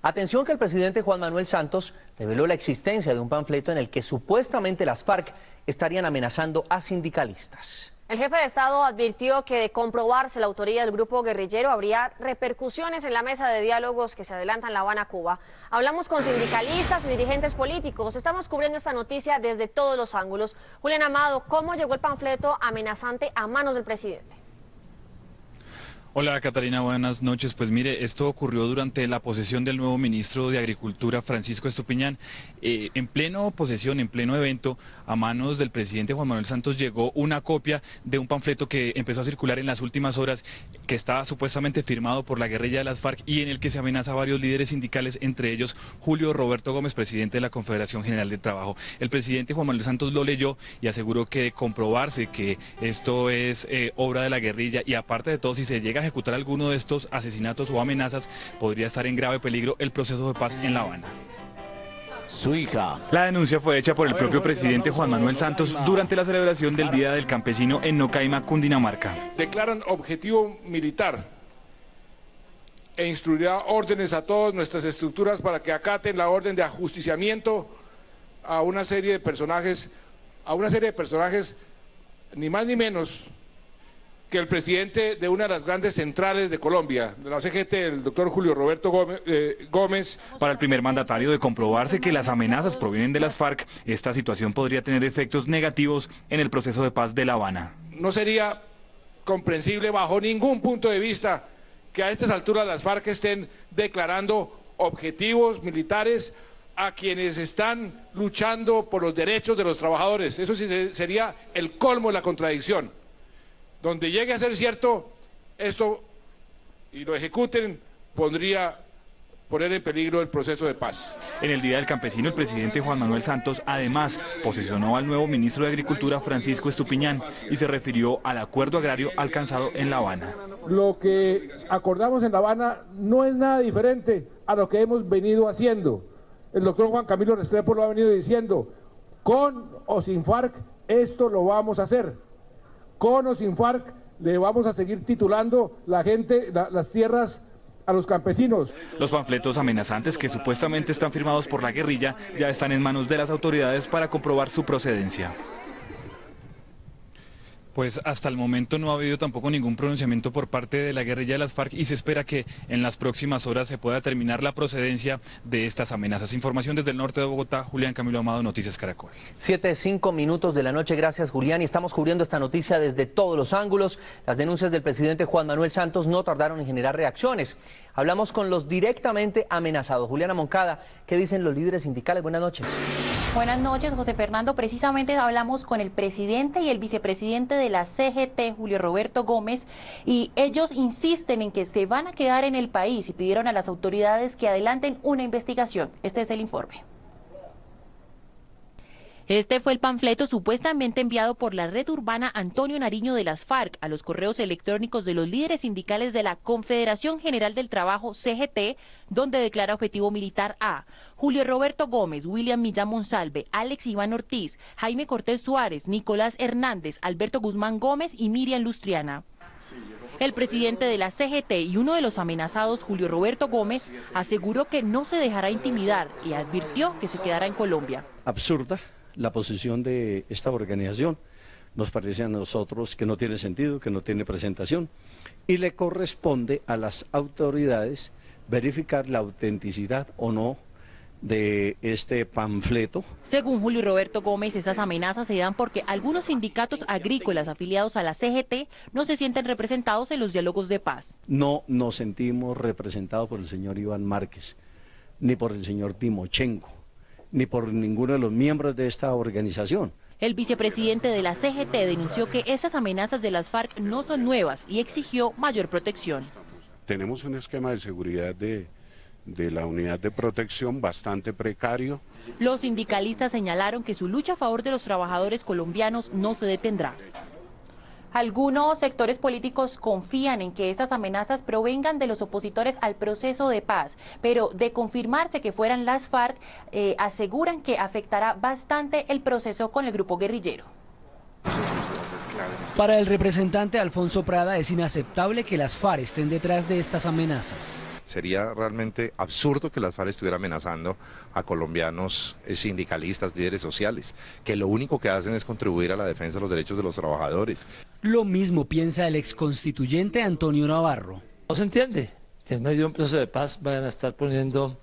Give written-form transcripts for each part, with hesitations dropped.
Atención que el presidente Juan Manuel Santos reveló la existencia de un panfleto en el que supuestamente las FARC estarían amenazando a sindicalistas. El jefe de Estado advirtió que de comprobarse la autoría del grupo guerrillero habría repercusiones en la mesa de diálogos que se adelanta en La Habana, Cuba. Hablamos con sindicalistas y dirigentes políticos. Estamos cubriendo esta noticia desde todos los ángulos. Julián Amado, ¿cómo llegó el panfleto amenazante a manos del presidente? Hola Catalina, buenas noches. Pues mire, esto ocurrió durante la posesión del nuevo ministro de Agricultura, Francisco Estupiñán. En pleno posesión, en pleno evento, a manos del presidente Juan Manuel Santos llegó una copia de un panfleto que empezó a circular en las últimas horas, que estaba supuestamente firmado por la guerrilla de las FARC y en el que se amenaza a varios líderes sindicales, entre ellos Julio Roberto Gómez, presidente de la Confederación General de Trabajo. El presidente Juan Manuel Santos lo leyó y aseguró que de comprobarse que esto es obra de la guerrilla y aparte de todo, si se llega a ejecutar alguno de estos asesinatos o amenazas, podría estar en grave peligro el proceso de paz en La Habana. Su hija. La denuncia fue hecha por el propio presidente Juan Manuel Santos durante la celebración del Día del Campesino en Nocaima, Cundinamarca. Declaran objetivo militar e instruirá órdenes a todas nuestras estructuras para que acaten la orden de ajusticiamiento a una serie de personajes, ni más ni menos que el presidente de una de las grandes centrales de Colombia, de la CGT, el doctor Julio Roberto Gómez. Para el primer mandatario, de comprobarse que las amenazas provienen de las FARC, esta situación podría tener efectos negativos en el proceso de paz de La Habana. No sería comprensible bajo ningún punto de vista que a estas alturas las FARC estén declarando objetivos militares a quienes están luchando por los derechos de los trabajadores. Eso sí sería el colmo de la contradicción. Donde llegue a ser cierto esto y lo ejecuten, podría poner en peligro el proceso de paz. En el Día del Campesino, el presidente Juan Manuel Santos además posesionó al nuevo ministro de Agricultura, Francisco Estupiñán, y se refirió al acuerdo agrario alcanzado en La Habana. Lo que acordamos en La Habana no es nada diferente a lo que hemos venido haciendo. El doctor Juan Camilo Restrepo lo ha venido diciendo, con o sin FARC esto lo vamos a hacer. Con o sin FARC le vamos a seguir titulando las tierras a los campesinos. Los panfletos amenazantes que supuestamente están firmados por la guerrilla ya están en manos de las autoridades para comprobar su procedencia. Pues hasta el momento no ha habido tampoco ningún pronunciamiento por parte de la guerrilla de las FARC y se espera que en las próximas horas se pueda determinar la procedencia de estas amenazas. Información desde el norte de Bogotá, Julián Camilo Amado, Noticias Caracol. 7:05 de la noche, gracias Julián, y estamos cubriendo esta noticia desde todos los ángulos. Las denuncias del presidente Juan Manuel Santos no tardaron en generar reacciones. Hablamos con los directamente amenazados. Juliana Moncada, ¿qué dicen los líderes sindicales? Buenas noches. Buenas noches, José Fernando. Precisamente hablamos con el presidente y el vicepresidente de la CGT, Julio Roberto Gómez, y ellos insisten en que se van a quedar en el país y pidieron a las autoridades que adelanten una investigación. Este es el informe. Este fue el panfleto supuestamente enviado por la red urbana Antonio Nariño de las FARC a los correos electrónicos de los líderes sindicales de la Confederación General del Trabajo, CGT, donde declara objetivo militar a Julio Roberto Gómez, William Millán Monsalve, Alex Iván Ortiz, Jaime Cortés Suárez, Nicolás Hernández, Alberto Guzmán Gómez y Miriam Lustriana. El presidente de la CGT y uno de los amenazados, Julio Roberto Gómez, aseguró que no se dejará intimidar y advirtió que se quedará en Colombia. Absurda la posición de esta organización, nos parece a nosotros que no tiene sentido, que no tiene presentación, y le corresponde a las autoridades verificar la autenticidad o no de este panfleto. Según Julio Roberto Gómez, esas amenazas se dan porque algunos sindicatos agrícolas afiliados a la CGT no se sienten representados en los diálogos de paz. No nos sentimos representados por el señor Iván Márquez, ni por el señor Timochenko, ni por ninguno de los miembros de esta organización. El vicepresidente de la CGT denunció que esas amenazas de las FARC no son nuevas y exigió mayor protección. Tenemos un esquema de seguridad de la unidad de protección bastante precario. Los sindicalistas señalaron que su lucha a favor de los trabajadores colombianos no se detendrá. Algunos sectores políticos confían en que esas amenazas provengan de los opositores al proceso de paz, pero de confirmarse que fueran las FARC, aseguran que afectará bastante el proceso con el grupo guerrillero. grave. Para el representante Alfonso Prada es inaceptable que las FARC estén detrás de estas amenazas. Sería realmente absurdo que las FARC estuviera amenazando a colombianos sindicalistas, líderes sociales, que lo único que hacen es contribuir a la defensa de los derechos de los trabajadores. Lo mismo piensa el exconstituyente Antonio Navarro. No se entiende que en medio de un proceso de paz vayan a estar poniendo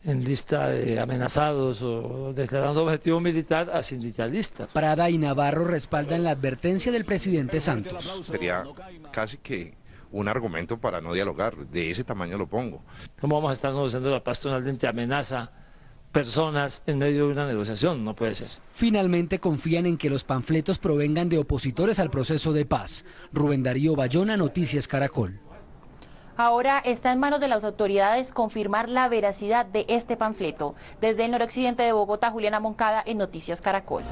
en lista de amenazados o declarando objetivo militar a sindicalistas. Prada y Navarro respaldan la advertencia del presidente Santos. Sería casi que un argumento para no dialogar, de ese tamaño lo pongo. ¿Cómo vamos a estar negociando la paz con alguien que amenaza personas en medio de una negociación? No puede ser. Finalmente confían en que los panfletos provengan de opositores al proceso de paz. Rubén Darío Bayona, Noticias Caracol. Ahora está en manos de las autoridades confirmar la veracidad de este panfleto. Desde el noroccidente de Bogotá, Juliana Moncada en Noticias Caracol.